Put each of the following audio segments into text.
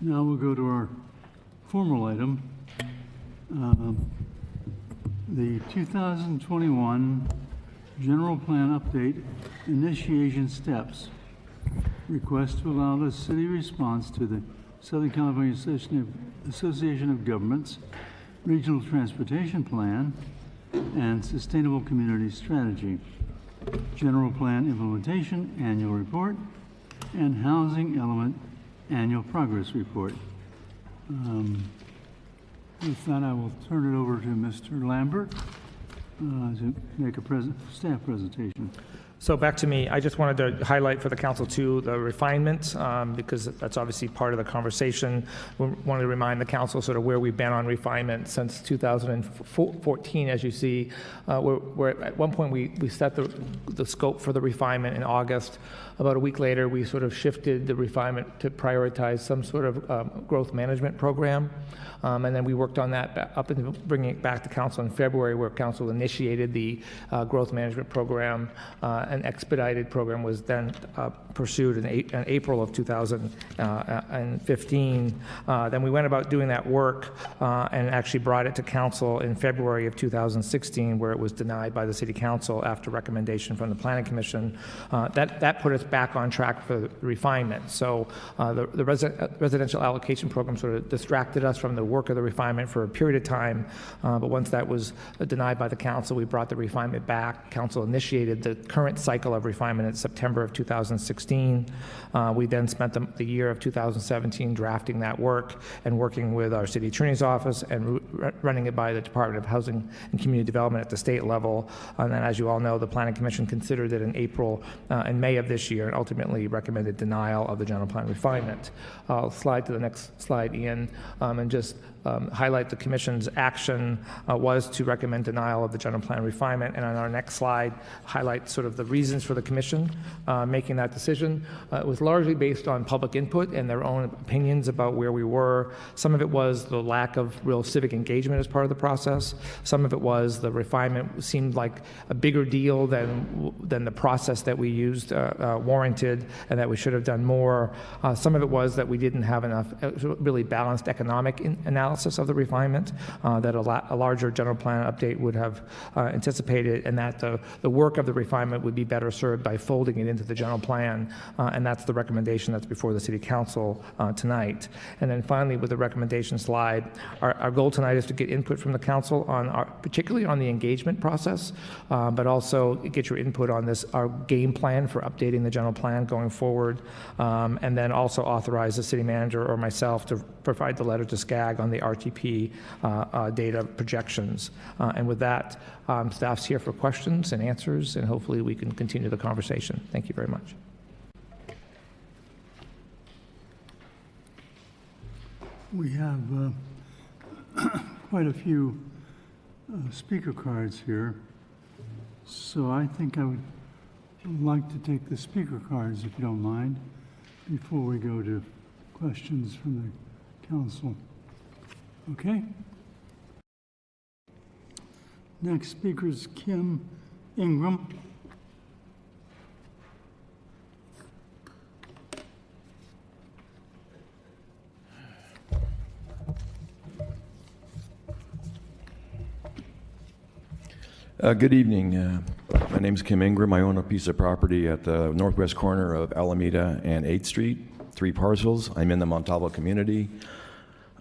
Now we'll go to our formal item, the 2021 General Plan Update Initiation Steps. Request to allow the city response to the Southern California Association of Governments Regional Transportation Plan and Sustainable Community Strategy, General Plan Implementation Annual Report, and Housing Element Annual Progress Report. With that, I will turn it over to Mr. Lambert to make a staff presentation. So back to me, I just wanted to highlight for the council too the refinement, because that's obviously part of the conversation. We wanted to remind the council sort of where we've been on refinement since 2014. As you see, we're at one point we set the scope for the refinement in August. About a week later, we sort of shifted the refinement to prioritize some sort of growth management program. And then we worked on that up and bringing it back to council in February, where council initiated the growth management program. An expedited program was then pursued in April of 2015. Then we went about doing that work and actually brought it to council in February of 2016, where it was denied by the city council after recommendation from the planning commission. That put us back on track for the refinement. So the residential allocation program sort of distracted us from the work of the refinement for a period of time. But once that was denied by the council, we brought the refinement back. Council initiated the current cycle of refinement in September of 2016. We then spent the year of 2017 drafting that work and working with our city attorney's office and running it by the Department of Housing and Community Development at the state level. And then, as you all know, the planning commission considered it in April and May of this year and ultimately recommended denial of the general plan refinement. I'll slide to the next slide, Ian, and just highlight the commission's action was to recommend denial of the general plan refinement, and on our next slide highlight sort of the reasons for the commission making that decision. It was largely based on public input and their own opinions about where we were. Some of it was the lack of real civic engagement as part of the process. Some of it was the refinement seemed like a bigger deal than the process that we used warranted, and that we should have done more. Some of it was that we didn't have enough really balanced economic analysis of the refinement that a larger general plan update would have anticipated, and that the work of the refinement would be better served by folding it into the general plan, and that's the recommendation that's before the city council tonight. And then finally, with the recommendation slide, our goal tonight is to get input from the council on particularly on the engagement process, but also get your input on our game plan for updating the general plan going forward, and then also authorize the city manager or myself to provide the letter to SCAG on the RTP data projections. And with that, staff's here for questions and answers, and hopefully we can continue the conversation. Thank you very much. We have quite a few speaker cards here, so I think I would like to take the speaker cards, if you don't mind, before we go to questions from the council. Okay? Next speaker is Kim Ingram. Good evening. My name is Kim Ingram. I own a piece of property at the northwest corner of Alameda and 8th Street, 3 parcels. I'm in the Montalvo community,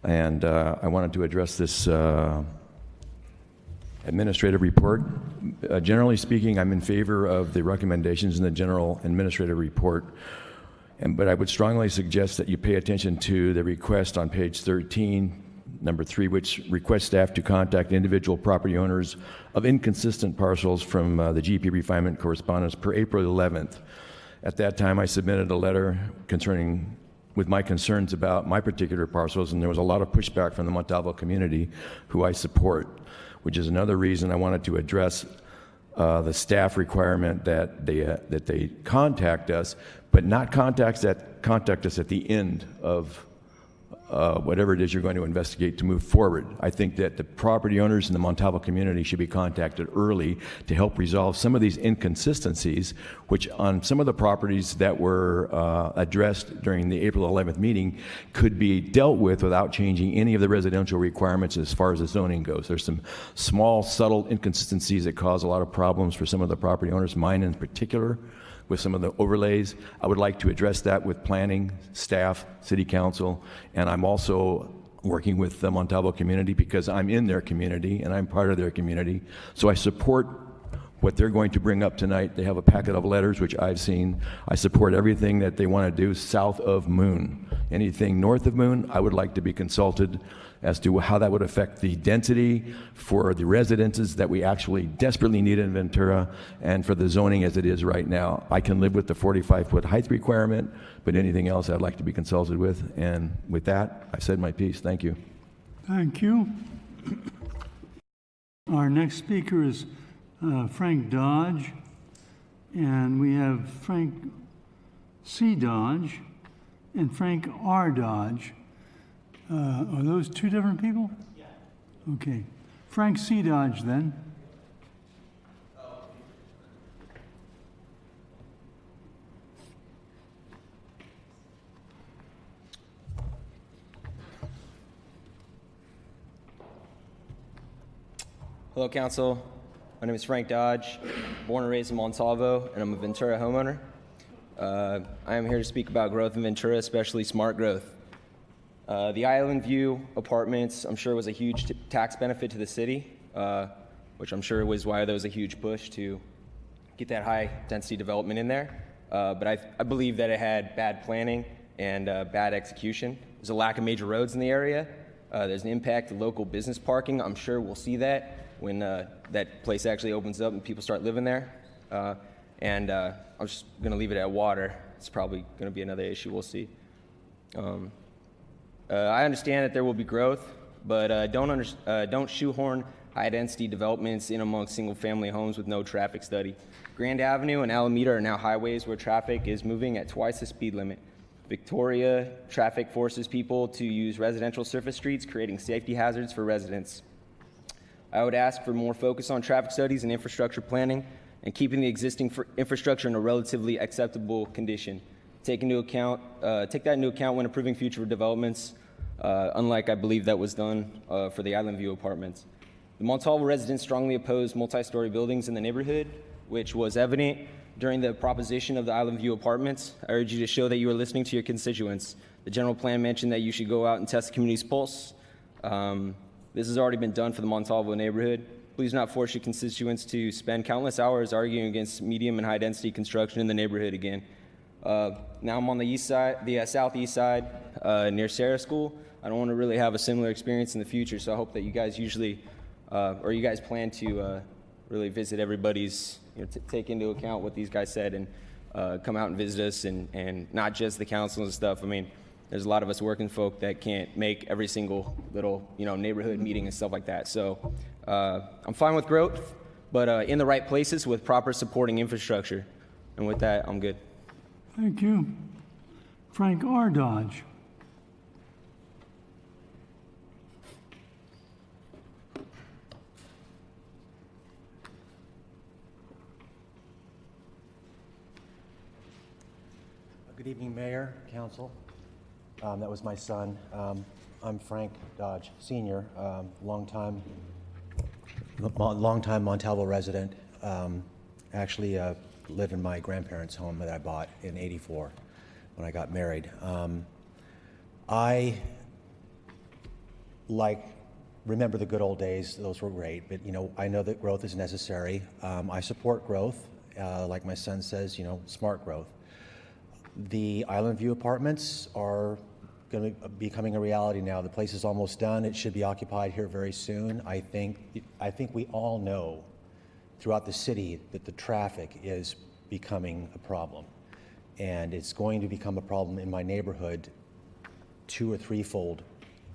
and I wanted to address this administrative report. Generally speaking, I'm in favor of the recommendations in the general administrative report, but I would strongly suggest that you pay attention to the request on page 13, number 3, which requests staff to contact individual property owners of inconsistent parcels from the GP refinement correspondence per April 11th. At that time, I submitted a letter with my concerns about my particular parcels, and there was a lot of pushback from the Montalvo community, who I support, which is another reason I wanted to address the staff requirement that they contact us, but not contact us at the end of whatever it is you're going to investigate to move forward. I think that the property owners in the Montalvo community should be contacted early to help resolve some of these inconsistencies, which on some of the properties that were addressed during the April 11th meeting could be dealt with without changing any of the residential requirements as far as the zoning goes. There's some small, subtle inconsistencies that cause a lot of problems for some of the property owners, mine in particular, with some of the overlays. I would like to address that with planning, staff, city council, and I'm also working with the Montalvo community because I'm in their community and I'm part of their community. So I support what they're going to bring up tonight. They have a packet of letters, which I've seen. I support everything that they want to do south of Moon. Anything north of Moon, I would like to be consulted as to how that would affect the density for the residences that we actually desperately need in Ventura and for the zoning as it is right now. I can live with the 45-foot height requirement, but anything else I'd like to be consulted with. And with that, I've said my piece. Thank you. Thank you. Our next speaker is Frank Dodge, and we have Frank C. Dodge and Frank R. Dodge. Are those two different people? Yeah. Okay. Frank C. Dodge, then. Hello, Council. My name is Frank Dodge, born and raised in Montalvo, and I'm a Ventura homeowner. I am here to speak about growth in Ventura, especially smart growth. The Island View apartments, I'm sure, was a huge tax benefit to the city, which I'm sure was why there was a huge push to get that high density development in there. But I believe that it had bad planning and bad execution. There's a lack of major roads in the area. There's an impact to local business parking. I'm sure we'll see that when that place actually opens up and people start living there. And I'm just going to leave it at water. It's probably going to be another issue. We'll see. I understand that there will be growth, but don't shoehorn high-density developments in amongst single-family homes with no traffic study. Grand Avenue and Alameda are now highways where traffic is moving at twice the speed limit. Victoria traffic forces people to use residential surface streets, creating safety hazards for residents. I would ask for more focus on traffic studies and infrastructure planning and keeping the existing infrastructure in a relatively acceptable condition. Take that into account when approving future developments, unlike I believe that was done for the Island View apartments. The Montalvo residents strongly oppose multi-story buildings in the neighborhood, which was evident during the proposition of the Island View apartments. I urge you to show that you are listening to your constituents. The general plan mentioned that you should go out and test the community's pulse. This has already been done for the Montalvo neighborhood. Please do not force your constituents to spend countless hours arguing against medium and high density construction in the neighborhood again. Now I'm on the east side, the southeast side, near Sarah School. I don't want to really have a similar experience in the future, so I hope that you guys you guys plan to really visit everybody's, take into account what these guys said and come out and visit us, and not just the council and stuff. I mean, there's a lot of us working folk that can't make every single little, neighborhood meeting and stuff like that. So I'm fine with growth, but in the right places with proper supporting infrastructure. And with that, I'm good. Thank you. Frank R. Dodge. Good evening, Mayor, Council. That was my son. I'm Frank Dodge, Sr., longtime Montalvo resident. Actually lived in my grandparents' home that I bought in '84 when I got married. I remember the good old days. Those were great, but I know that growth is necessary. I support growth, like my son says, smart growth. The Island View apartments are going to be becoming a reality now. The place is almost done. It should be occupied here very soon. I think we all know throughout the city that the traffic is becoming a problem, and it's going to become a problem in my neighborhood 2- or 3-fold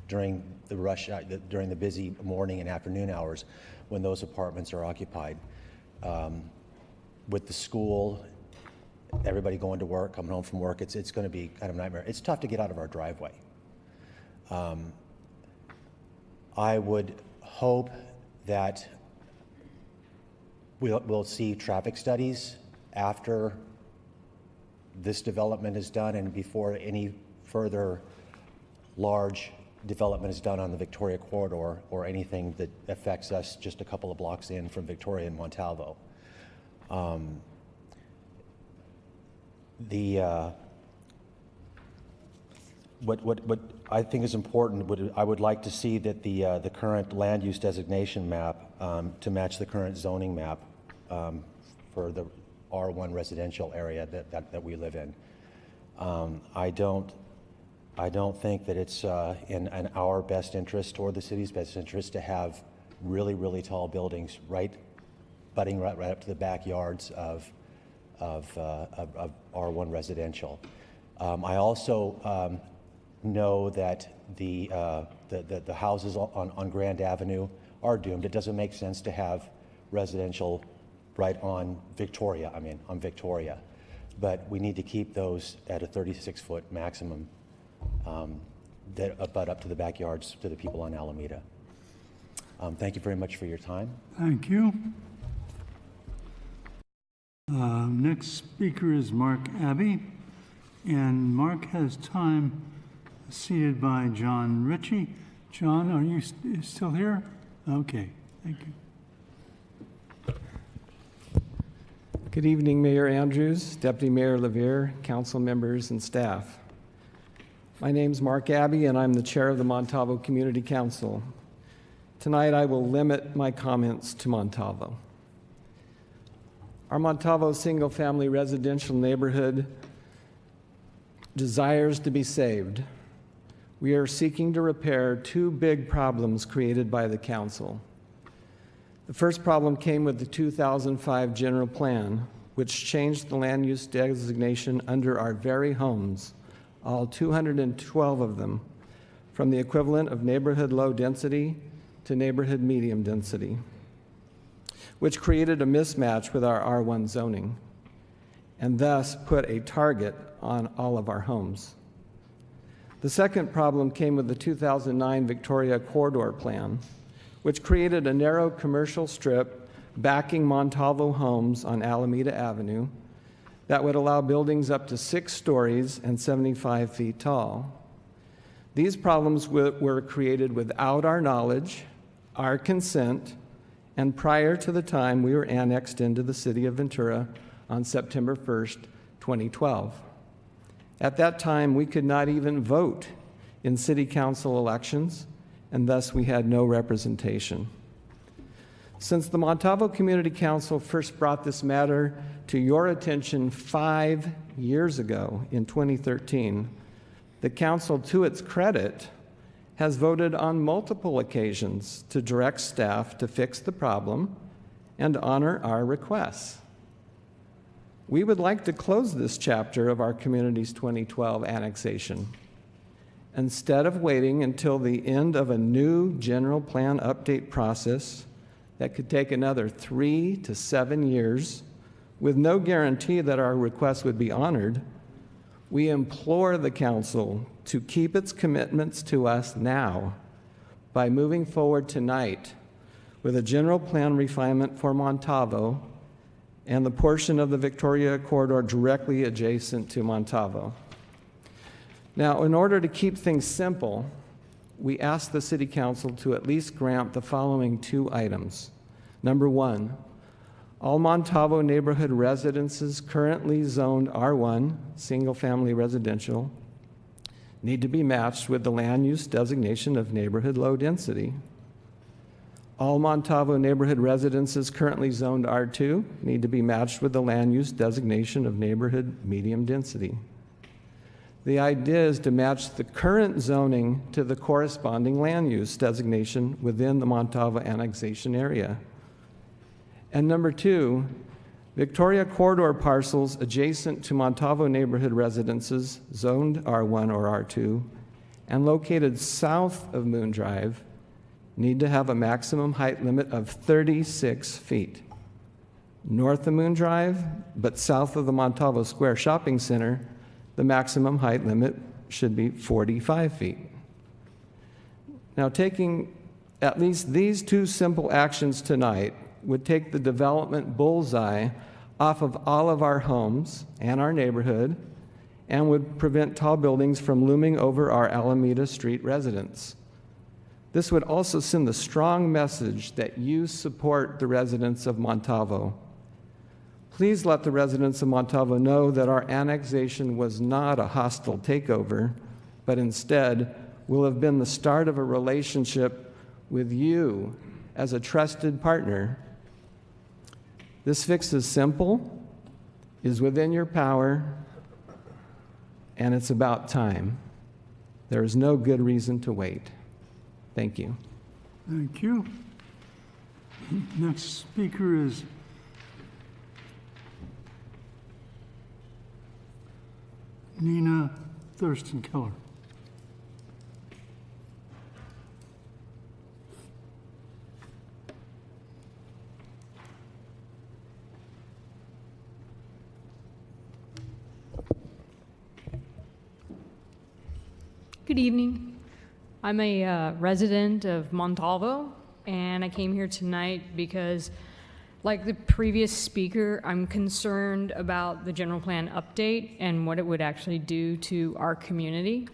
during the rush hour, during the busy morning and afternoon hours when those apartments are occupied. With the school, everybody going to work, coming home from work, it's going to be kind of a nightmare. It's tough to get out of our driveway. I would hope that we'll see traffic studies after this development is done and before any further large development is done on the Victoria corridor or anything that affects us just a couple of blocks in from Victoria and Montalvo. What I think is important, I would like to see that the current land use designation map to match the current zoning map for the R1 residential area that we live in. I don't think that it's in our best interest or the city's best interest to have really, really tall buildings butting right up to the backyards of R1 residential. I also know that the houses on Grand Avenue are doomed. It doesn't make sense to have residential right on Victoria, on Victoria. But we need to keep those at a 36-foot maximum that abut up to the backyards to the people on Alameda. Thank you very much for your time. Thank you. Next speaker is Mark Abbey, and Mark has time seated by John Ritchie. John, are you still here? Okay, thank you. Good evening, Mayor Andrews, Deputy Mayor Levere, council members, and staff. My name's Mark Abbey, and I'm the chair of the Montalvo Community Council. Tonight, I will limit my comments to Montalvo. Our Montalvo single-family residential neighborhood desires to be saved. We are seeking to repair two big problems created by the council. The first problem came with the 2005 general plan, which changed the land use designation under our very homes, all 212 of them, from the equivalent of neighborhood low density to neighborhood medium density, which created a mismatch with our R1 zoning, and thus put a target on all of our homes. The second problem came with the 2009 Victoria Corridor Plan, which created a narrow commercial strip backing Montalvo homes on Alameda Avenue that would allow buildings up to 6 stories and 75 feet tall. These problems were created without our knowledge, our consent, and prior to the time we were annexed into the city of Ventura on September 1st, 2012. At that time, we could not even vote in city council elections, and thus we had no representation. Since the Montalvo Community Council first brought this matter to your attention 5 years ago in 2013, the council, to its credit, has voted on multiple occasions to direct staff to fix the problem and honor our requests. We would like to close this chapter of our community's 2012 annexation. Instead of waiting until the end of a new general plan update process that could take another 3 to 7 years with no guarantee that our request would be honored, we implore the council to keep its commitments to us now by moving forward tonight with a general plan refinement for Montalvo and the portion of the Victoria Corridor directly adjacent to Montalvo. Now, in order to keep things simple, we ask the City Council to at least grant the following 2 items. Number 1, all Montalvo neighborhood residences currently zoned R1, single-family residential, need to be matched with the land use designation of neighborhood low density. All Montalvo neighborhood residences currently zoned R2 need to be matched with the land use designation of neighborhood medium density. The idea is to match the current zoning to the corresponding land use designation within the Montalvo annexation area. And number 2, Victoria Corridor parcels adjacent to Montalvo neighborhood residences zoned R1 or R2 and located south of Moon Drive need to have a maximum height limit of 36 feet. North of Moon Drive, but south of the Montalvo Square Shopping Center, the maximum height limit should be 45 feet. Now, taking at least these two simple actions tonight would take the development bullseye off of all of our homes and our neighborhood and would prevent tall buildings from looming over our Alameda Street residents. This would also send the strong message that you support the residents of Montalvo. Please let the residents of Montalvo know that our annexation was not a hostile takeover, but instead will have been the start of a relationship with you as a trusted partner. This fix is simple, is within your power, and it's about time. There is no good reason to wait. Thank you. Thank you. Next speaker is Nina Thurston Keller. Good evening. I'm a resident of Montalvo, and I came here tonight because, like the previous speaker, I'm concerned about the general plan update and what it would actually do to our community.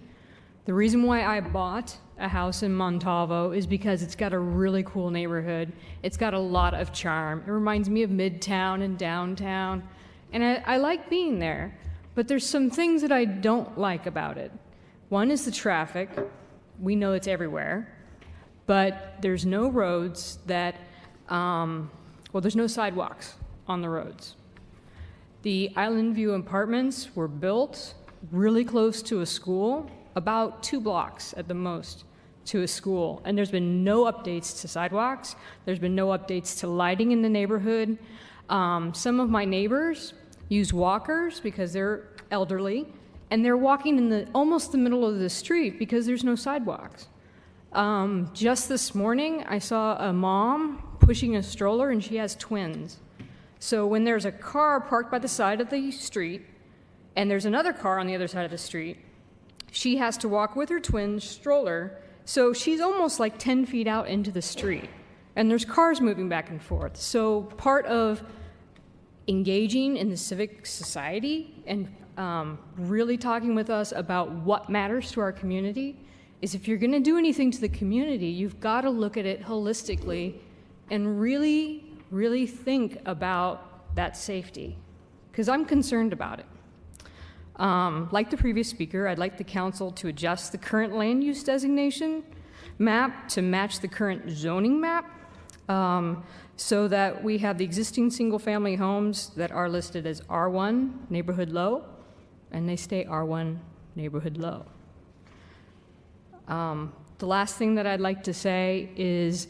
The reason why I bought a house in Montalvo is because it's got a really cool neighborhood. It's got a lot of charm. It reminds me of Midtown and downtown, and I like being there. But there's some things that I don't like about it. One is the traffic. We know it's everywhere, but there's no roads that, there's no sidewalks on the roads. The Island View apartments were built really close to a school, about 2 blocks at the most to a school, and there's been no updates to sidewalks. There's been no updates to lighting in the neighborhood. Some of my neighbors use walkers because they're elderly, and they're walking in almost the middle of the street because there's no sidewalks. Just this morning, I saw a mom pushing a stroller, and she has twins. So when there's a car parked by the side of the street, and there's another car on the other side of the street, she has to walk with her twin stroller, so she's almost like 10 feet out into the street. And there's cars moving back and forth. So part of engaging in the civic society and really talking with us about what matters to our community is if you're going to do anything to the community, you've got to look at it holistically and really, really think about that safety, because I'm concerned about it. Like the previous speaker, I'd like the council to adjust the current land use designation map to match the current zoning map, so that we have the existing single-family homes that are listed as R1 neighborhood low, and they stay R1 neighborhood low. The last thing that I'd like to say is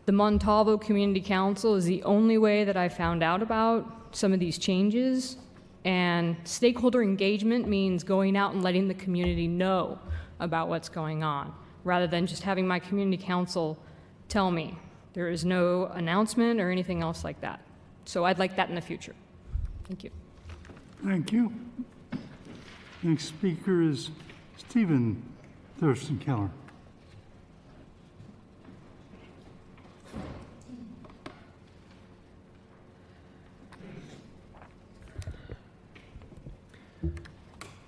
the Montalvo Community Council is the only way that I found out about some of these changes, and stakeholder engagement means going out and letting the community know about what's going on, rather than just having my community council tell me. There is no announcement or anything else like that. So I'd like that in the future. Thank you. Thank you. Next speaker is Stephen Thurston Keller.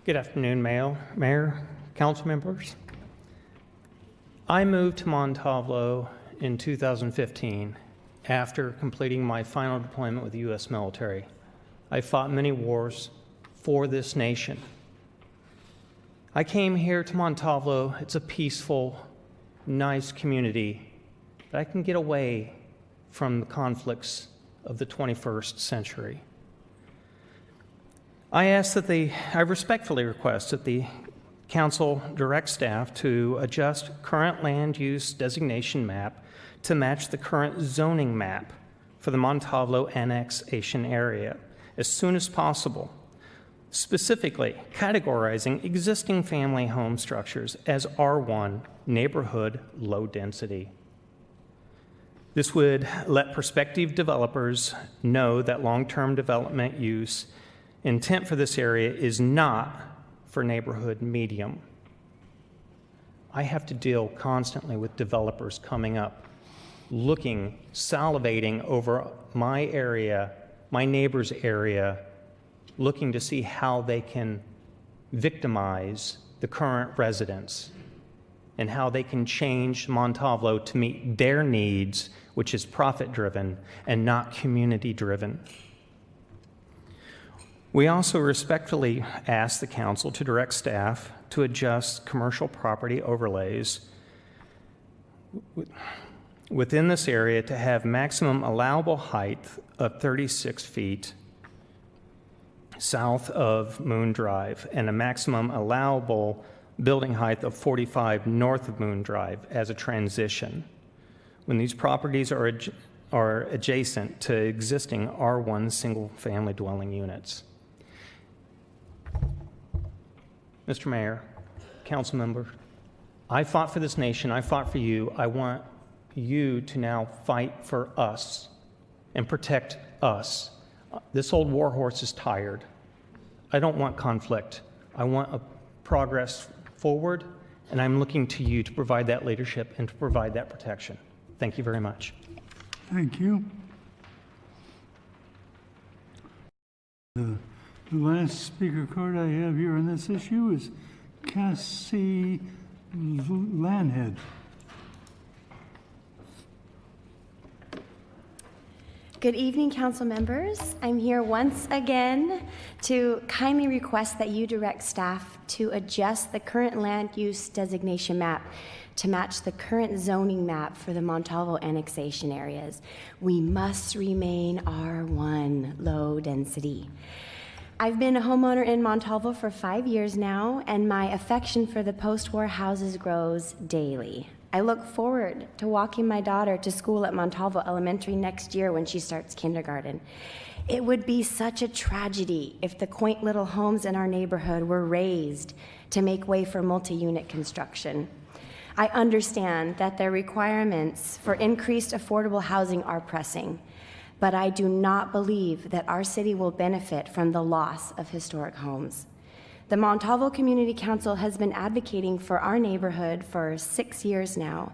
Good afternoon, Mayor, council members. I moved to Montalvo in 2015 after completing my final deployment with the U.S. military. I fought many wars for this nation. I came here to Montalvo. It's a peaceful, nice community, but I can get away from the conflicts of the 21st century. I respectfully request that the council direct staff to adjust current land use designation map to match the current zoning map for the Montalvo annexation area as soon as possible, specifically categorizing existing family home structures as R1 neighborhood low density. This would let prospective developers know that long-term development use intent for this area is not for neighborhood medium. I have to deal constantly with developers coming up, looking, salivating over my area, my neighbor's area, looking to see how they can victimize the current residents and how they can change Montalvo to meet their needs, which is profit-driven and not community-driven. We also respectfully ask the council to direct staff to adjust commercial property overlays within this area to have maximum allowable height of 36 feet south of Moon Drive and a maximum allowable building height of 45 north of Moon Drive as a transition when these properties are adjacent to existing R1 single-family dwelling units. Mr. Mayor, council member, I fought for this nation. I fought for you. I want you to now fight for us and protect us. This old war horse is tired. I don't want conflict. I want a progress forward, and I'm looking to you to provide that leadership and to provide that protection. Thank you very much. Thank you. The last speaker card I have here on this issue is Cassie Lanhead. Good evening, council members. I'm here once again to kindly request that you direct staff to adjust the current land use designation map to match the current zoning map for the Montalvo annexation areas. We must remain R1, low density. I've been a homeowner in Montalvo for 5 years now, and my affection for the post-war houses grows daily. I look forward to walking my daughter to school at Montalvo Elementary next year when she starts kindergarten. It would be such a tragedy if the quaint little homes in our neighborhood were razed to make way for multi-unit construction. I understand that the requirements for increased affordable housing are pressing, but I do not believe that our city will benefit from the loss of historic homes. The Montalvo Community Council has been advocating for our neighborhood for 6 years now,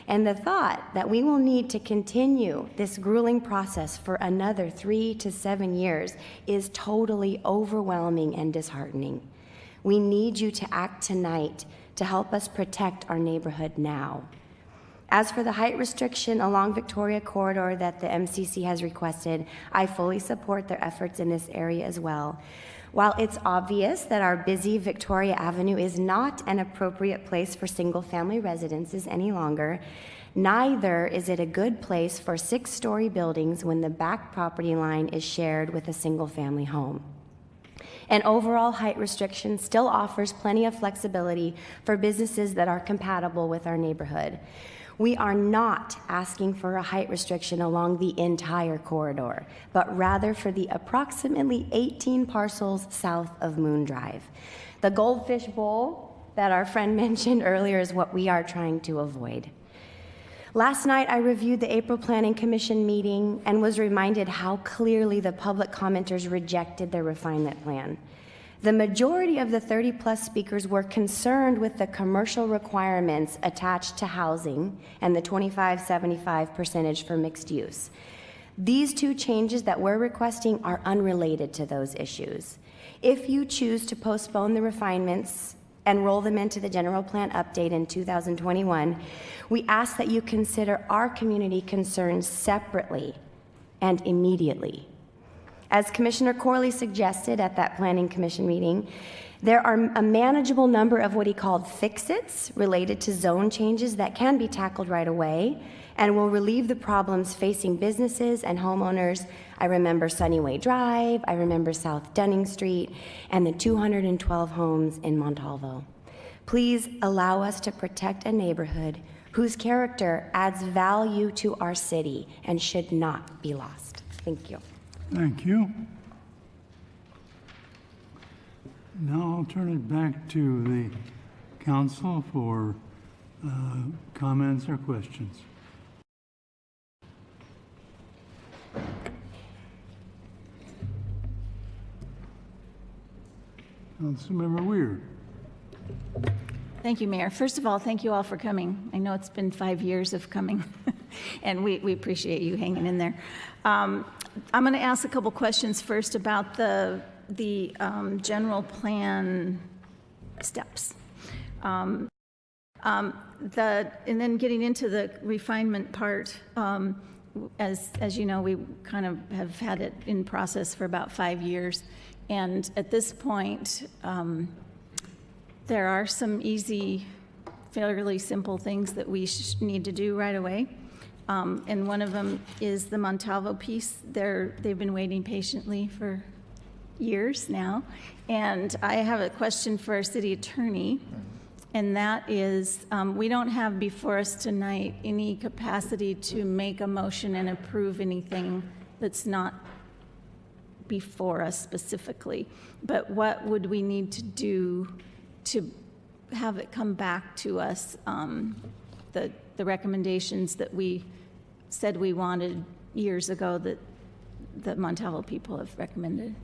and the thought that we will need to continue this grueling process for another 3 to 7 years is totally overwhelming and disheartening. We need you to act tonight to help us protect our neighborhood now. As for the height restriction along Victoria Corridor that the MCC has requested, I fully support their efforts in this area as well. While it's obvious that our busy Victoria Avenue is not an appropriate place for single-family residences any longer, neither is it a good place for 6-story buildings when the back property line is shared with a single-family home. An overall height restriction still offers plenty of flexibility for businesses that are compatible with our neighborhood. We are not asking for a height restriction along the entire corridor, but rather for the approximately 18 parcels south of Moon Drive. The Goldfish Bowl that our friend mentioned earlier is what we are trying to avoid. Last night, I reviewed the April Planning Commission meeting and was reminded how clearly the public commenters rejected their refinement plan. The majority of the 30-plus speakers were concerned with the commercial requirements attached to housing and the 25-75 percentage for mixed use. These two changes that we're requesting are unrelated to those issues. If you choose to postpone the refinements and roll them into the general plan update in 2021, we ask that you consider our community concerns separately and immediately. As Commissioner Corley suggested at that Planning Commission meeting, there are a manageable number of what he called fix-its related to zone changes that can be tackled right away and will relieve the problems facing businesses and homeowners. I remember Sunnyway Drive, I remember South Dunning Street, and the 212 homes in Montalvo. Please allow us to protect a neighborhood whose character adds value to our city and should not be lost. Thank you. Thank you. Now I'll turn it back to the council for comments or questions. Councilmember Weir. Thank you, Mayor. First of all, thank you all for coming. I know it's been 5 years of coming, and we appreciate you hanging in there. I'm going to ask a couple questions first about the general plan steps. And then getting into the refinement part, as you know, we kind of have had it in process for about 5 years. And at this point, there are some easy, fairly simple things that we need to do right away. And one of them is the Montalvo piece. They've been waiting patiently for years now. And I have a question for our city attorney, and that is, we don't have before us tonight any capacity to make a motion and approve anything that's not before us specifically. But what would we need to do to have it come back to us, the recommendations that we said we wanted years ago that the Montalvo people have recommended?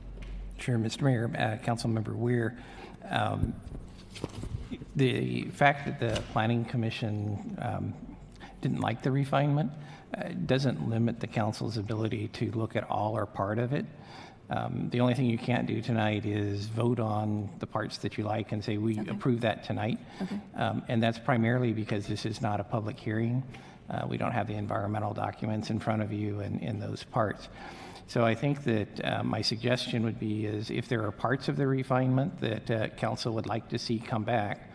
Sure, Mr. Mayor, Councilmember Weir. The fact that the Planning Commission didn't like the refinement doesn't limit the council's ability to look at all or part of it. The only thing you can't do tonight is vote on the parts that you like and say, we approve that tonight. Okay. And that's primarily because this is not a public hearing. We don't have the environmental documents in front of you in those parts. So I think that my suggestion would be is if there are parts of the refinement that council would like to see come back,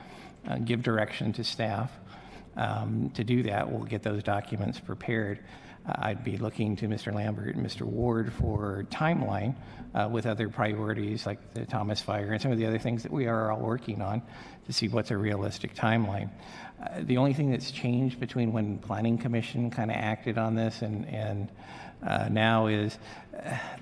give direction to staff to do that. We'll get those documents prepared. I'd be looking to Mr. Lambert and Mr. Ward for timeline with other priorities like the Thomas Fire and some of the other things that we are all working on to see what's a realistic timeline. The only thing that's changed between when Planning Commission kind of acted on this and now is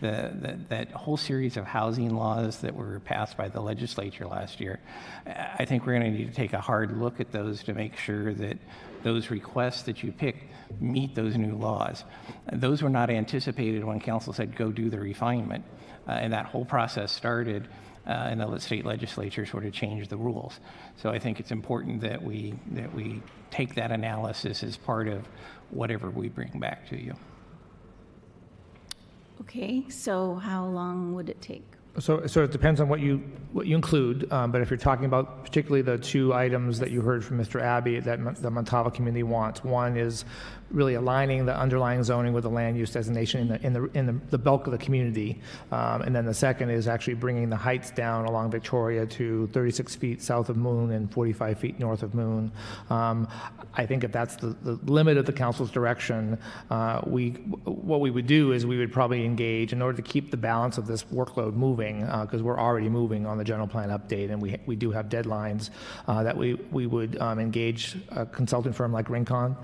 that whole series of housing laws that were passed by the legislature last year. I think we're going to need to take a hard look at those to make sure that those requests that you pick meet those new laws. Those were not anticipated when council said go do the refinement, and that whole process started and the state legislature sort of changed the rules. So I think it's important that we take that analysis as part of whatever we bring back to you. Okay, so how long would it take? So it depends on what you include, but if you're talking about particularly the two items that you heard from Mr. Abbey that the Montalvo community wants, one is really aligning the underlying zoning with the land use designation in the bulk of the community, and then the second is actually bringing the heights down along Victoria to 36 feet south of Moon and 45 feet north of Moon. I think if that's the limit of the council's direction, what we would do is we would probably engage in order to keep the balance of this workload moving, because we're already moving on the general plan update, and we do have deadlines that we would engage a consulting firm like Rincon,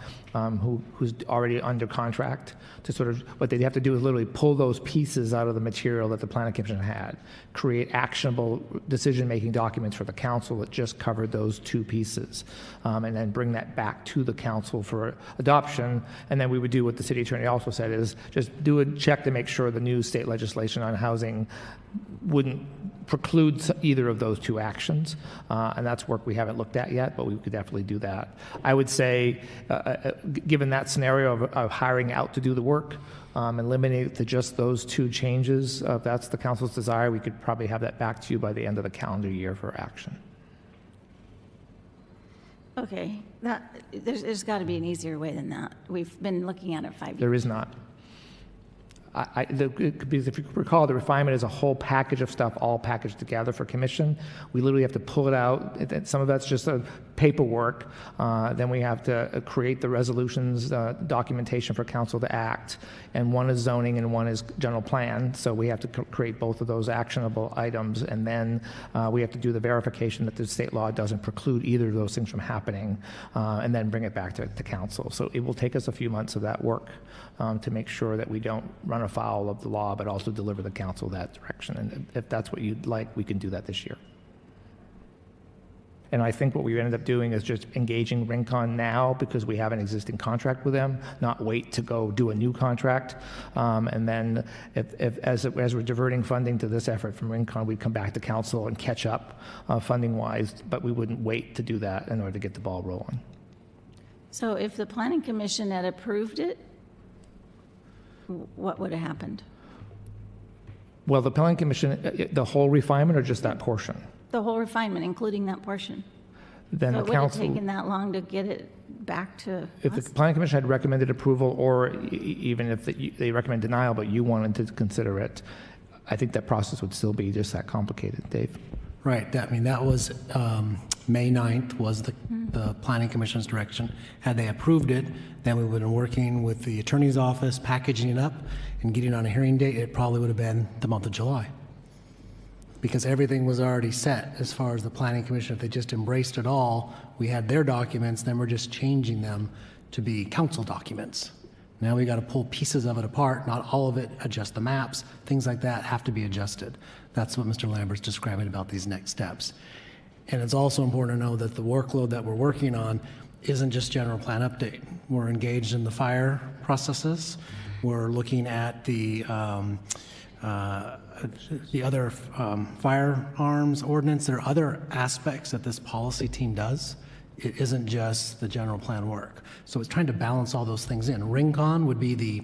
who's already under contract to sort of, what they have to do is literally pull those pieces out of the material that the Planning Commission had, create actionable decision-making documents for the council that just covered those two pieces, and then bring that back to the council for adoption. And then we would do what the city attorney also said is just do a check to make sure the new state legislation on housing wouldn't preclude either of those two actions, and that's work we haven't looked at yet, but we could definitely do that. I would say, given that scenario of hiring out to do the work and limiting it to just those two changes, if that's the council's desire, we could probably have that back to you by the end of the calendar year for action. Okay, there's got to be an easier way than that. We've been looking at it 5 years. There is not. Because if you recall, the refinement is a whole package of stuff all packaged together for commission. We literally have to pull it out. Some of that's just a paperwork. Then we have to create the resolutions, documentation for council to act. And one is zoning and one is general plan. So we have to create both of those actionable items. And then we have to do the verification that the state law doesn't preclude either of those things from happening, and then bring it back to council. So it will take us a few months of that work to make sure that we don't run afoul of the law, but also deliver the council that direction. And if that's what you'd like, we can do that this year. And I think what we ended up doing is just engaging Rincon now because we have an existing contract with them, not wait to go do a new contract. And then as we're diverting funding to this effort from Rincon, we'd come back to council and catch up funding-wise, but we wouldn't wait to do that in order to get the ball rolling. So if the Planning Commission had approved it, what would have happened? Well, the Planning Commission, the whole refinement or just that portion? The whole refinement, including that portion. Then So the it would have council, taken that long to get it back to if us? the Planning Commission had recommended approval, or even if they recommend denial, but you wanted to consider it, I think that process would still be just that complicated. Dave? Right. I mean, that was May 9th was the Planning Commission's direction. Had they approved it, then we would have been working with the Attorney's Office, packaging it up, and getting on a hearing date. It probably would have been the month of July. Because everything was already set as far as the Planning Commission. If they just embraced it all, we had their documents, then we're just changing them to be council documents. Now we got to pull pieces of it apart, not all of it, adjust the maps, things like that have to be adjusted. That's what Mr. Lambert's describing about these next steps. And it's also important to know that the workload that we're working on isn't just general plan update. We're engaged in the fire processes. We're looking at the other firearms ordinance. There are other aspects that this policy team does. It isn't just the general plan work. So it's trying to balance all those things in. Rincon would be the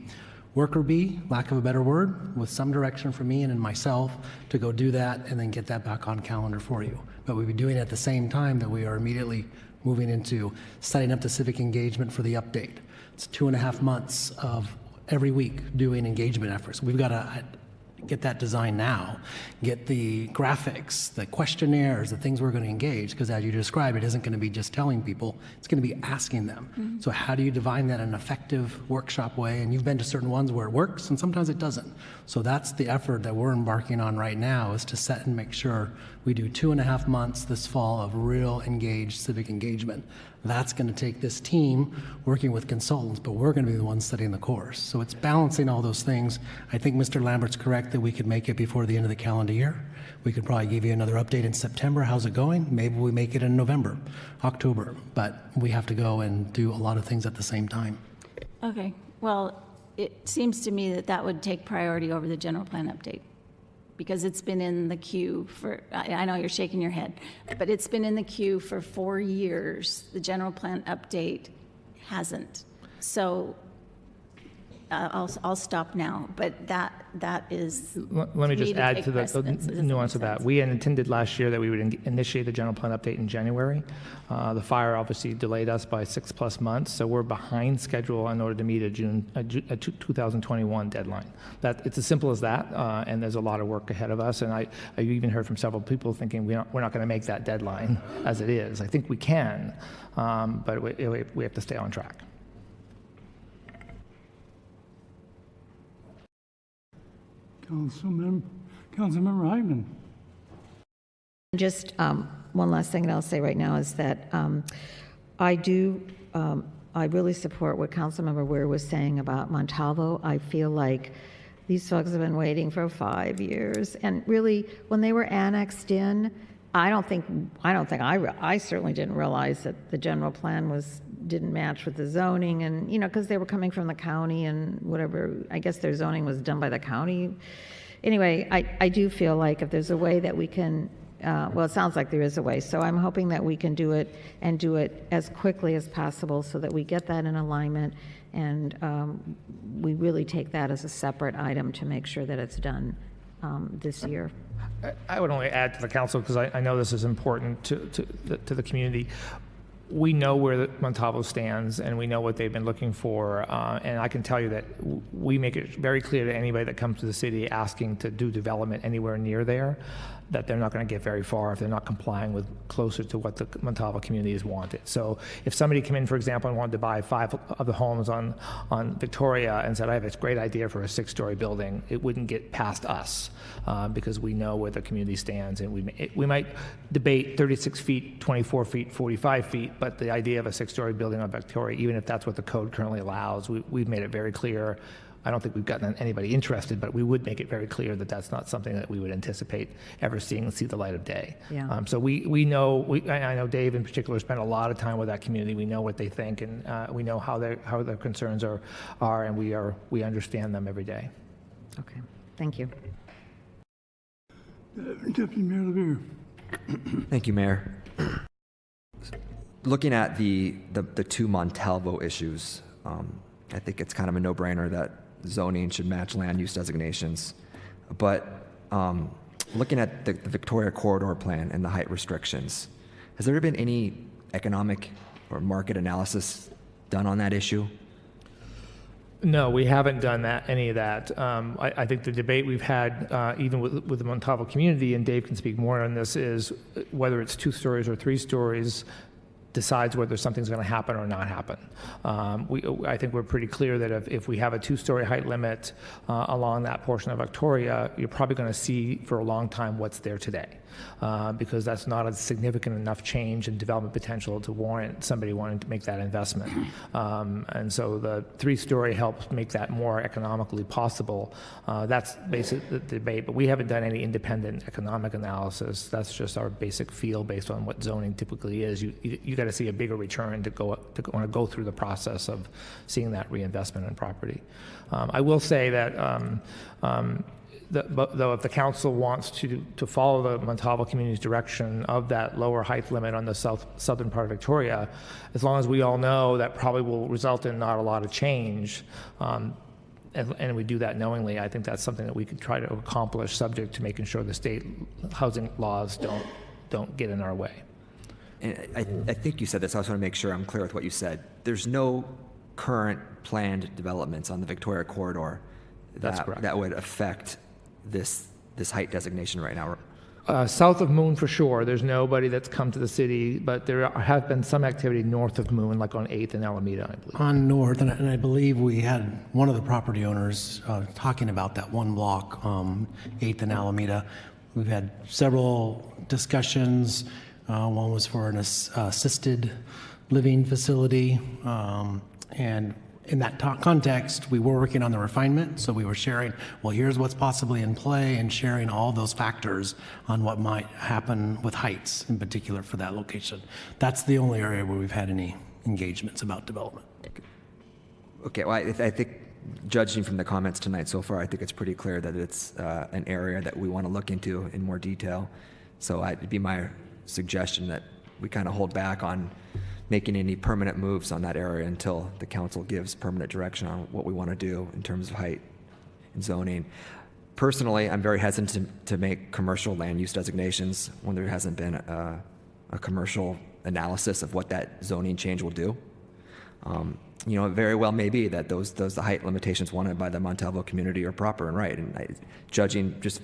worker bee, lack of a better word, with some direction from me and myself to go do that and then get that back on calendar for you. But we'd be doing it at the same time that we are immediately moving into setting up the civic engagement for the update. It's 2.5 months of every week doing engagement efforts. We've got to get that design now, get the graphics, the questionnaires, the things we're going to engage, because as you described, it isn't going to be just telling people, it's going to be asking them. Mm-hmm. So how do you define that in an effective workshop way? And you've been to certain ones where it works and sometimes it doesn't. So that's the effort that we're embarking on right now, is to set and make sure we do 2.5 months this fall of real engaged civic engagement. That's going to take this team working with consultants, but we're going to be the ones setting the course. So it's balancing all those things. I think Mr. Lambert's correct that we could make it before the end of the calendar year. We could probably give you another update in September. How's it going? Maybe we make it in November, October, but we have to go and do a lot of things at the same time. Okay. Well, it seems to me that that would take priority over the general plan update, because it's been in the queue for, I know you're shaking your head, but it's been in the queue for 4 years. The general plan update hasn't. So I'll stop now, but that is. Let me just add to the nuance of that. We had intended last year that we would initiate the general plan update in January. The fire obviously delayed us by 6+ months, so we're behind schedule in order to meet a 2021 deadline. It's as simple as that, and there's a lot of work ahead of us. And I even heard from several people thinking we're not going to make that deadline as it is. I think we can, but we have to stay on track. Councilmember Hyman. Just one last thing that I'll say right now is that I really support what Councilmember Ware was saying about Montalvo. I feel like these folks have been waiting for 5 years, and really, when they were annexed in, I certainly didn't realize that the general plan didn't match with the zoning, and because they were coming from the county and whatever. I guess their zoning was done by the county. Anyway, I do feel like if there's a way that we can, well, it sounds like there is a way. So I'm hoping that we can do it and do it as quickly as possible so that we get that in alignment, and we really take that as a separate item to make sure that it's done this year. I would only add to the council, because I know this is important to the community. We know where Montalvo stands, and we know what they've been looking for. And I can tell you that we make it very clear to anybody that comes to the city asking to do development anywhere near there, that they're not going to get very far if they're not complying with closer to what the Montalvo community has wanted. So if somebody came in, for example, and wanted to buy 5 of the homes on Victoria and said, I have this great idea for a 6-story building, it wouldn't get past us because we know where the community stands. And we might debate 36 feet, 24 feet, 45 feet, but the idea of a 6-story building on Victoria, even if that's what the code currently allows, we've made it very clear I don't think we've gotten anybody interested, but we would make it very clear that that's not something that we would anticipate ever see the light of day. Yeah. So we know, I know Dave in particular spent a lot of time with that community. We know what they think, and we know how their concerns are, and we understand them every day. Okay, thank you. Deputy Mayor LeVere. Thank you, Mayor. Looking at the two Montalvo issues, I think it's kind of a no-brainer that zoning should match land use designations. But looking at the Victoria Corridor Plan and the height restrictions, has there been any economic or market analysis done on that issue? No, we haven't done any of that. I think the debate we've had, even with the Montalvo community, and Dave can speak more on this, is whether it's 2 stories or 3 stories decides whether something's going to happen or not happen. I think we're pretty clear that if we have a 2-story height limit along that portion of Victoria, you're probably going to see for a long time what's there today, because that's not a significant enough change in development potential to warrant somebody wanting to make that investment. And so the 3-story helps make that more economically possible. That's basically the debate, but we haven't done any independent economic analysis. That's just our basic feel based on what zoning typically is. You got to see a bigger return to want to go through the process of seeing that reinvestment in property. I will say that though if the council wants to follow the Montalvo community's direction of that lower height limit on the southern part of Victoria, as long as we all know that probably will result in not a lot of change, and we do that knowingly, I think that's something that we could try to accomplish, subject to making sure the state housing laws don't get in our way. And I think you said this. I just want to make sure I'm clear with what you said. There's no current planned developments on the Victoria Corridor that would affect this height designation right now. South of Moon for sure. There's nobody that's come to the city, but there have been some activity north of Moon, like on 8th and Alameda, I believe. On North, and I believe we had one of the property owners talking about that one block, 8th and Alameda. We've had several discussions. One was for an assisted living facility, and in that context, we were working on the refinement, so we were sharing, well, here's what's possibly in play, and sharing all those factors on what might happen with heights, in particular for that location. That's the only area where we've had any engagements about development. Okay, well, I think, judging from the comments tonight so far, I think it's pretty clear that it's an area that we want to look into in more detail. So it'd be my suggestion that we kind of hold back on making any permanent moves on that area until the council gives permanent direction on what we want to do in terms of height and zoning. Personally, I'm very hesitant to make commercial land use designations when there hasn't been a commercial analysis of what that zoning change will do. You know, it very well may be that the height limitations wanted by the Montalvo community are proper and right. And judging just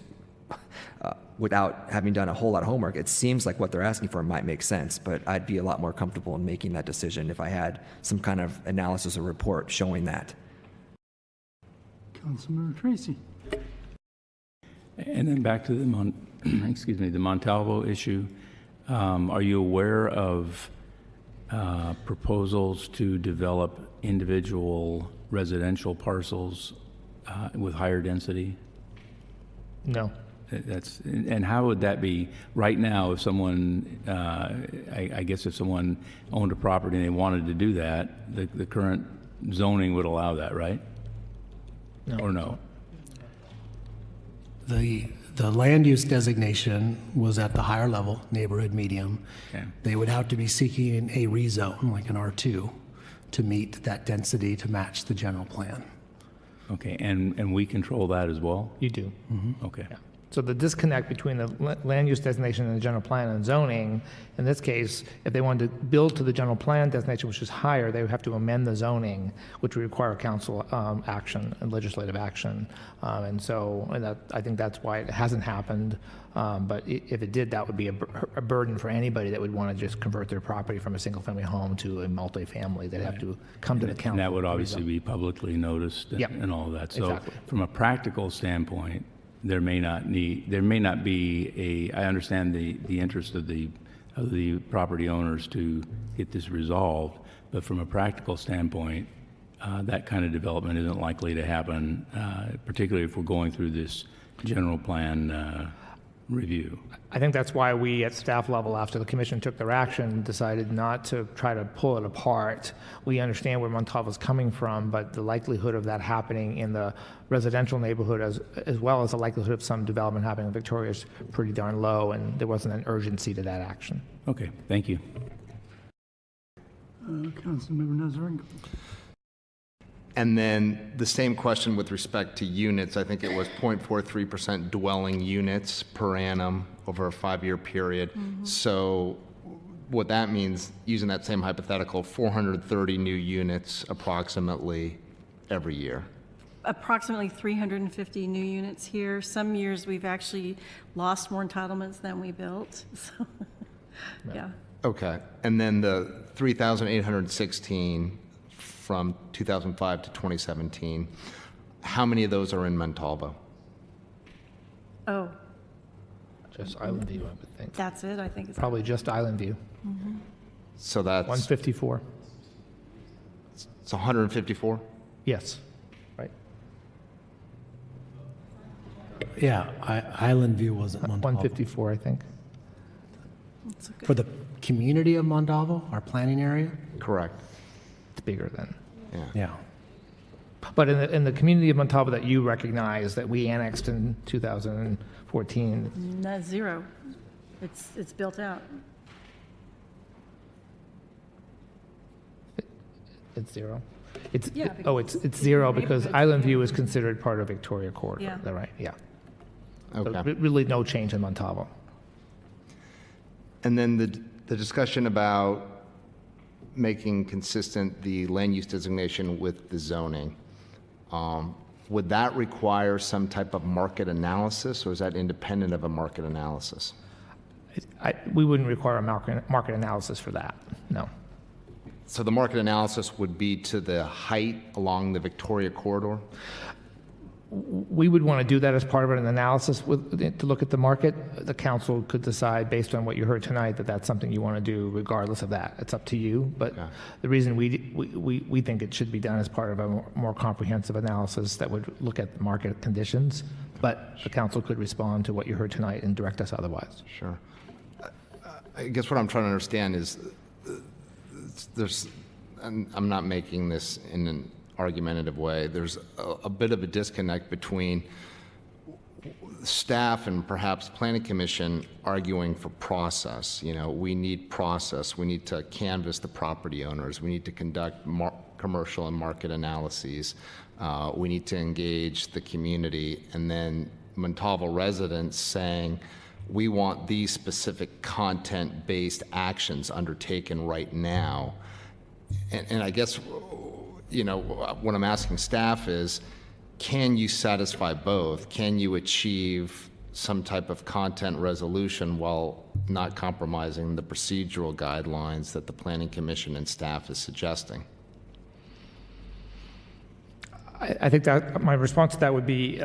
without having done a whole lot of homework, it seems like what they're asking for might make sense, but I'd be a lot more comfortable in making that decision if I had some kind of analysis or report showing that. Councilmember Tracy. And then back to the the Montalvo issue. Are you aware of proposals to develop individual residential parcels with higher density? No. And how would that be right now if someone, I guess if someone owned a property and they wanted to do that, the current zoning would allow that, right? No. Or no? The land use designation was at the higher level, neighborhood medium. Okay. They would have to be seeking a rezone, like an R2, to meet that density to match the general plan. Okay, and we control that as well? You do. Mm-hmm. Okay. Yeah. So the disconnect between the land use designation and the general plan and zoning, in this case, if they wanted to build to the general plan designation, which is higher, they would have to amend the zoning, which would require council action and legislative action. And I think that's why it hasn't happened. But if it did, that would be a burden for anybody that would want to just convert their property from a single-family home to a multifamily. They'd have to come to the council. And that would obviously be publicly noticed and all that. So exactly. From a practical standpoint, there may not be I understand the interest of the property owners to get this resolved, but from a practical standpoint, that kind of development isn't likely to happen, particularly if we're going through this general plan review. I think that's why we at staff level, after the commission took their action, decided not to try to pull it apart. We understand where Montalvo's coming from, but the likelihood of that happening in the residential neighborhood as well as the likelihood of some development happening in Victoria is pretty darn low, and there wasn't an urgency to that action. Okay, thank you. Councilmember Nazarian. And then the same question with respect to units. I think it was 0.43% dwelling units per annum over a 5-year period. So what that means, using that same hypothetical, 430 new units approximately every year. Approximately 350 new units here. Some years we've actually lost more entitlements than we built. So, yeah. Okay. And then the 3,816 from 2005 to 2017, how many of those are in Montalvo? Oh. Just Island View, I would think. That's it, I think. It's Probably just Island View. So that's 154. It's 154? Yes. Right. Yeah, Island View wasn't Montalvo. 154, I think. For the community of Montalvo, our planning area? Correct. It's bigger than. Yeah. But in the community of Montalvo that you recognize that we annexed in 2014, No, zero. It's built out. it's zero. It's Yeah, it's zero because Island View is considered part of Victoria Corridor. Yeah. Is that right? Yeah. Okay. So really no change in Montalvo. And then the discussion about making consistent the land use designation with the zoning, would that require some type of market analysis, or is that independent of a market analysis? We wouldn't require a market analysis for that, no. So the market analysis would be to the height along the Victoria corridor? We would want to do that as part of an analysis to look at the market. The council could decide based on what you heard tonight that that's something you want to do regardless of that. It's up to you. But the reason we think it should be done as part of a more comprehensive analysis that would look at the market conditions. But the council could respond to what you heard tonight and direct us otherwise. Sure. I guess what I'm trying to understand is and I'm not making this in an argumentative way, there's a bit of a disconnect between staff and perhaps planning commission arguing for process. You know, we need process. We need to canvass the property owners. We need to conduct commercial and market analyses. We need to engage the community. And then Montalvo residents saying, we want these specific content-based actions undertaken right now. And I guess, you know, what I'm asking staff is, can you satisfy both? Can you achieve some type of content resolution while not compromising the procedural guidelines that the Planning Commission and staff is suggesting? I think that my response to that would be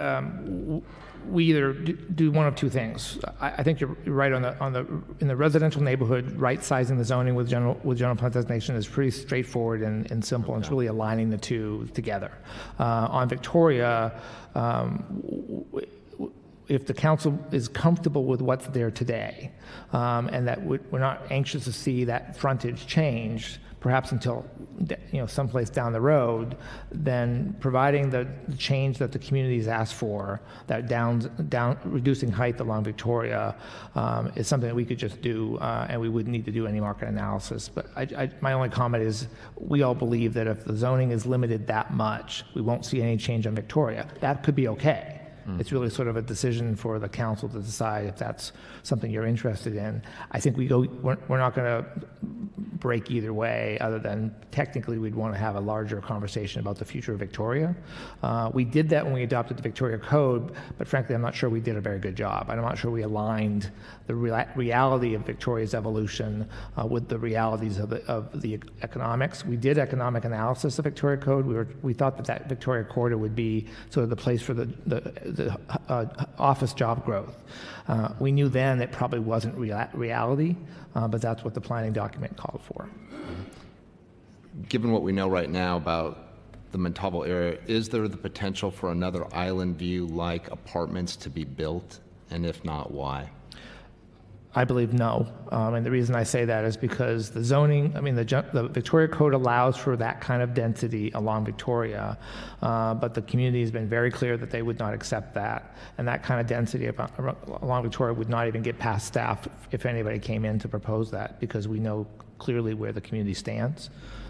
we either do one of two things. I think you're right in the residential neighborhood, right sizing the zoning with general plan designation is pretty straightforward and simple. And it's really aligning the two together. On Victoria, if the council is comfortable with what's there today, and that we're not anxious to see that frontage change, perhaps until someplace down the road, then providing the change that the community's asked for, that reducing height along Victoria, is something that we could just do, and we wouldn't need to do any market analysis. But my only comment is, we all believe that if the zoning is limited that much, we won't see any change on Victoria. That could be okay. It's really sort of a decision for the council to decide if that's something you're interested in. I think we're not going to break either way, other than technically we'd want to have a larger conversation about the future of Victoria. We did that when we adopted the Victoria Code, but frankly, I'm not sure we did a very good job. I'm not sure we aligned the reality of Victoria's evolution with the realities of the economics. We did economic analysis of Victoria Code. We thought that Victoria Corridor would be sort of the place for the office job growth. We knew then it probably wasn't reality, but that's what the planning document called for. Given what we know right now about the Montalvo area, is there the potential for another island view-like apartments to be built? And if not, why? I believe no. And the reason I say that is because the zoning, I mean, the Victoria Code allows for that kind of density along Victoria, but the community has been very clear that they would not accept that. And that kind of density along Victoria would not even get past staff if anybody came in to propose that, because we know clearly where the community stands.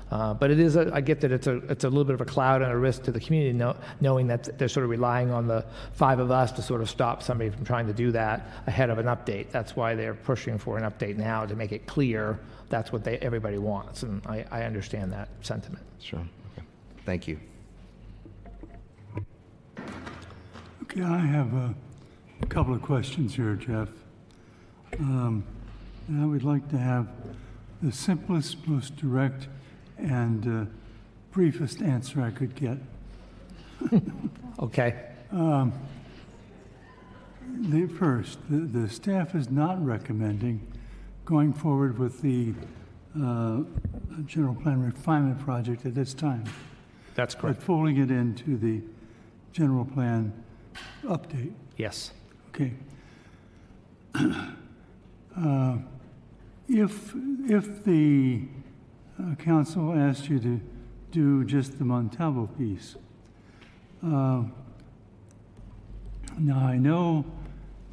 But it is, I get that it's a little bit of a cloud and a risk to the community, knowing that they're sort of relying on the five of us to sort of stop somebody from trying to do that ahead of an update. That's why they're pushing for an update now, to make it clear that's what everybody wants. And I understand that sentiment. Sure. Okay. Thank you. Okay, I have a couple of questions here, Jeff. And I would like to have the simplest, most direct, and briefest answer I could get. Okay. The staff is not recommending going forward with the general plan refinement project at this time. That's correct. But folding it into the general plan update. Yes. Okay. If the council asked you to do just the Montalvo piece, now I know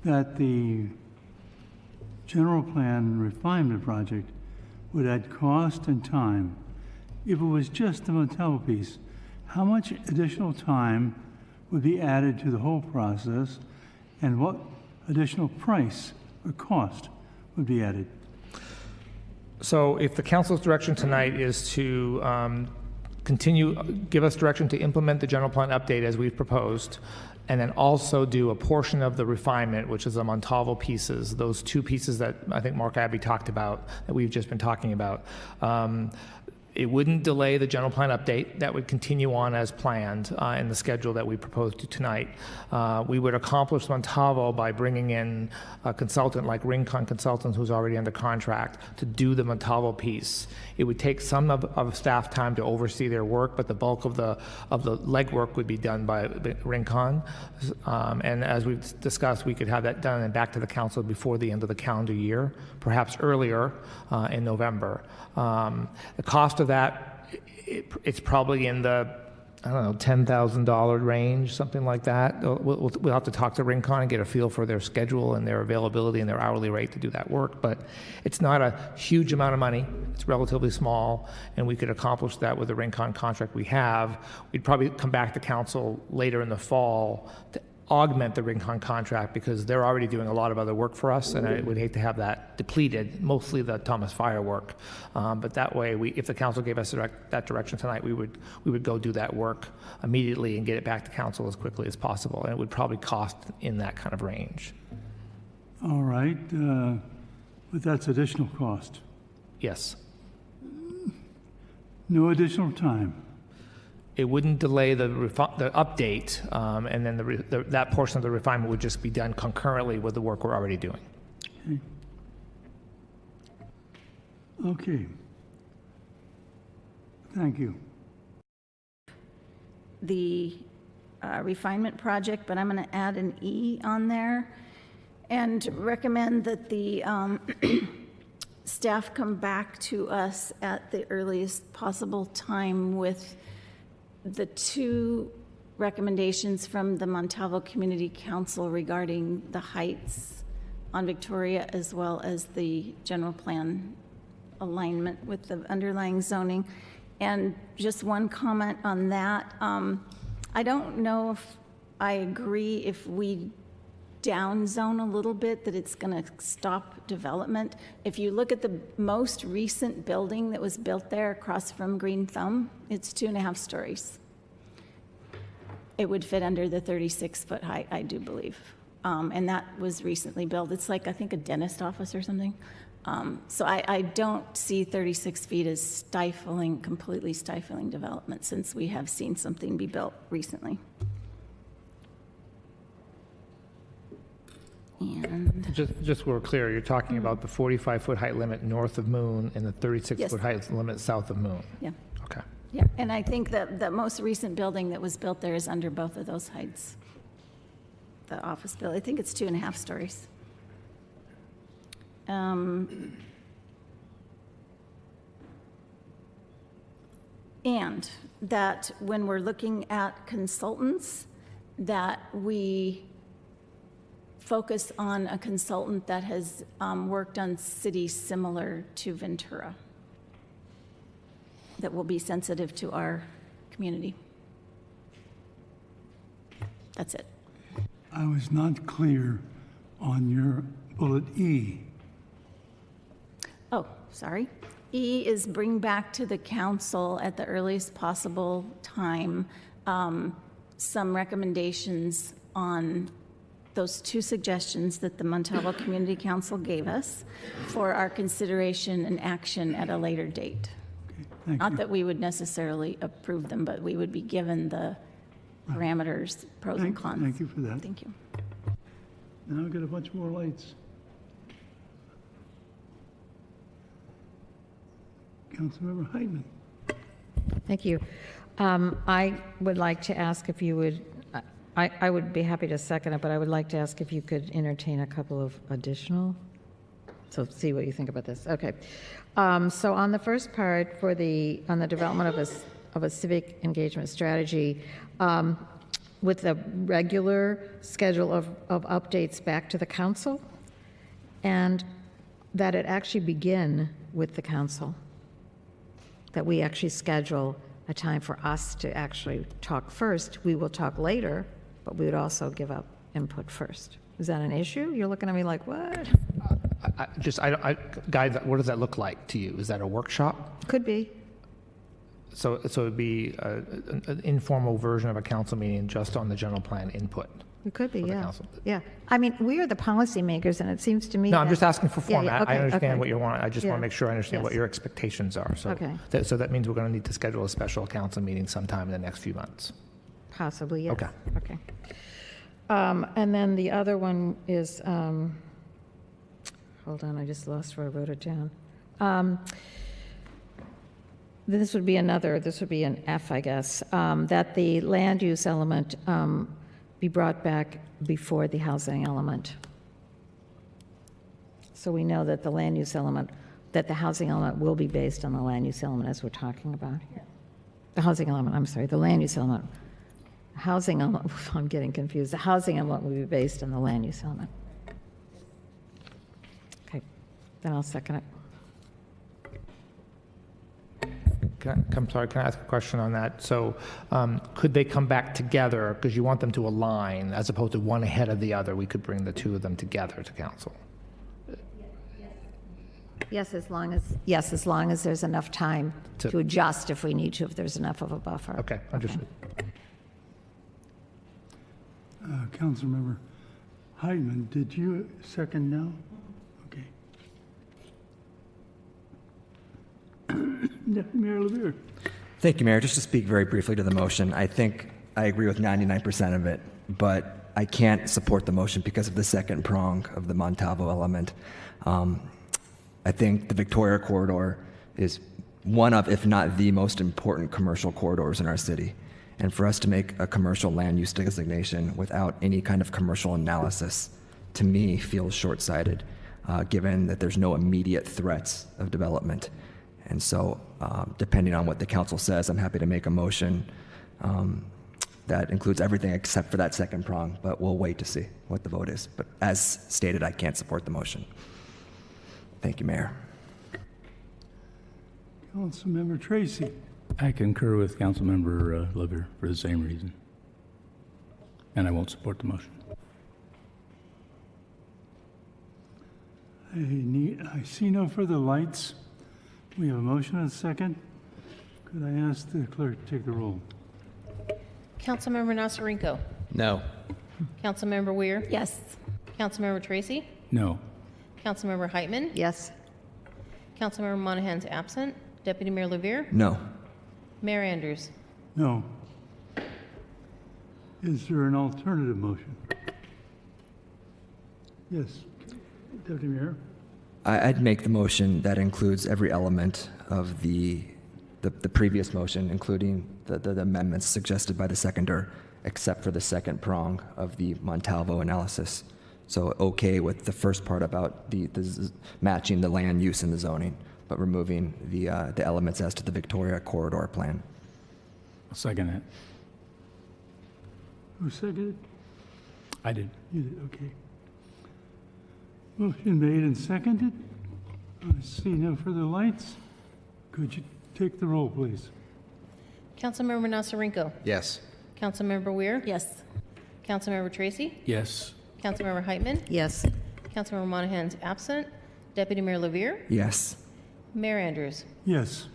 that the general plan refinement project would add cost and time. If it was just the Montalvo piece, how much additional time would be added to the whole process, and what additional price or cost would be added? So if the council's direction tonight is to give us direction to implement the general plan update as we've proposed, and then also do a portion of the refinement, which is the Montalvo pieces, those two pieces that I think Mark Abbey talked about, that we've just been talking about, it wouldn't delay the general plan update. That would continue on as planned in the schedule that we proposed tonight. We would accomplish Montalvo by bringing in a consultant like Rincon Consultants, who's already under contract, to do the Montalvo piece. It would take some of staff time to oversee their work, but the bulk of the legwork would be done by Rincon. And as we've discussed, we could have that done and back to the council before the end of the calendar year, perhaps earlier in November. The cost of that, it's probably in the, I don't know, $10,000 range, something like that. We'll have to talk to Rincon and get a feel for their schedule and their availability and their hourly rate to do that work. But it's not a huge amount of money. It's relatively small, and we could accomplish that with the Rincon contract we have. We'd probably come back to council later in the fall to augment the Rincon contract, because they're already doing a lot of other work for us, and I would hate to have that depleted, mostly the Thomas Fire work. But that way, if the council gave us that direction tonight, we would go do that work immediately and get it back to council as quickly as possible, and it would probably cost in that kind of range. All right, but that's additional cost. Yes. No additional time. It wouldn't delay the update, and then that portion of the refinement would just be done concurrently with the work we're already doing. Okay. Thank you. The refinement project, but I'm going to add an E on there and recommend that the staff come back to us at the earliest possible time with the two recommendations from the Montalvo Community Council regarding the heights on Victoria, as well as the general plan alignment with the underlying zoning. And just one comment on that. I don't know if I agree, if we downzone a little bit, that it's going to stop development. If you look at the most recent building that was built there across from Green Thumb, it's 2.5 stories. It would fit under the 36-foot height, I do believe. And that was recently built. It's like, I think, a dentist office or something. So I don't see 36 feet as stifling, completely stifling development, since we have seen something be built recently. And just so we're clear, you're talking about the 45-foot height limit north of Moon and the 36-foot Yes. height limit south of Moon. Yeah. Okay. Yeah, and I think that the most recent building that was built there is under both of those heights. The office building, I think it's 2.5 stories. And that when we're looking at consultants, that we focus on a consultant that has worked on cities similar to Ventura, that will be sensitive to our community. That's it. I was not clear on your bullet E. Oh, sorry. E is bring back to the council at the earliest possible time some recommendations on those 2 suggestions that the Montalvo Community Council gave us for our consideration and action at a later date. Thank Not you. that we would necessarily approve them, but we would be given the parameters, pros and cons. Thank you for that. Thank you. Now I've got a bunch more lights. Councilmember Heitman. Thank you. I would like to ask if you would, I would be happy to second it, but I would like to ask if you could entertain a couple of additional, so see what you think about this. Okay. So on the first part on the development of a civic engagement strategy, with the regular schedule of updates back to the council, and that it actually begin with the council, that we actually schedule a time for us to actually talk first. We will talk later, but we would also give up input first. Is that an issue? You're looking at me like, what? Guy, what does that look like to you? Is that a workshop? Could be. So it would be an informal version of a council meeting just on the general plan input. It could be, for the yeah. council. Yeah. I mean, we are the policymakers, and it seems to me No, I'm that- just asking for Yeah, format. yeah, okay, I understand okay. what you want. I just want Yeah. to make sure I understand what Yes. your expectations are. So, Okay. so that means we're going to need to schedule a special council meeting sometime in the next few months. Possibly, yes. Okay. Okay. And then the other one is, hold on, I just lost where I wrote it down. This would be an F, I guess, that the land use element be brought back before the housing element. So we know that the land use element, that the housing element will be based on the land use element as we're talking about here. The housing element, I'm sorry, the land use element. Housing element, I'm getting confused. The housing element will be based on the land use element. Okay, then I'll second it. I'm sorry, can I ask a question on that? So could they come back together, because you want them to align, as opposed to one ahead of the other? We could bring the 2 of them together to council. Yes, as long as there's enough time to adjust if we need to, if there's enough of a buffer. Okay, understood. Councilmember Heitman, did you second now? Okay. Deputy Mayor LaVere. Thank you, Mayor. Just to speak very briefly to the motion, I think I agree with 99% of it, but I can't support the motion because of the second prong of the Montalvo element. I think the Victoria corridor is one of, if not the most important commercial corridors in our city. And for us to make a commercial land use designation without any kind of commercial analysis, to me, feels short-sighted, given that there's no immediate threats of development. And so, depending on what the council says, I'm happy to make a motion that includes everything except for that second prong, but we'll wait to see what the vote is. But as stated, I can't support the motion. Thank you, Mayor. Councilmember Tracy. I concur with Councilmember LaVere for the same reason. And I won't support the motion. I see no further lights. We have a motion and a second. Could I ask the clerk to take the roll? Councilmember Nasarenko. No. Councilmember Weir. Yes. Councilmember Tracy. No. Councilmember Heitman. Yes. Councilmember Monahan's absent. Deputy Mayor LaVere. No. Mayor Andrews. No. Is there an alternative motion? Yes. Deputy Mayor. I'd make the motion that includes every element of the the previous motion, including the amendments suggested by the seconder, except for the second prong of the Montalvo analysis. So okay with the first part about the matching the land use and the zoning, but removing the elements as to the Victoria corridor plan. I'll second that. Who seconded? I did. You did, okay. Motion made and seconded. I see no further lights. Could you take the roll, please? Councilmember Nasarenko. Yes. Councilmember Weir. Yes. Councilmember Tracy. Yes. Councilmember Heitman. Yes. Councilmember Monahan's absent. Deputy Mayor Levere. Yes. Mayor Andrews. Yes.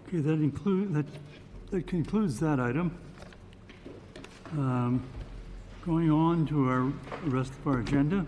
Okay, that concludes that item. Going on to the rest of our agenda.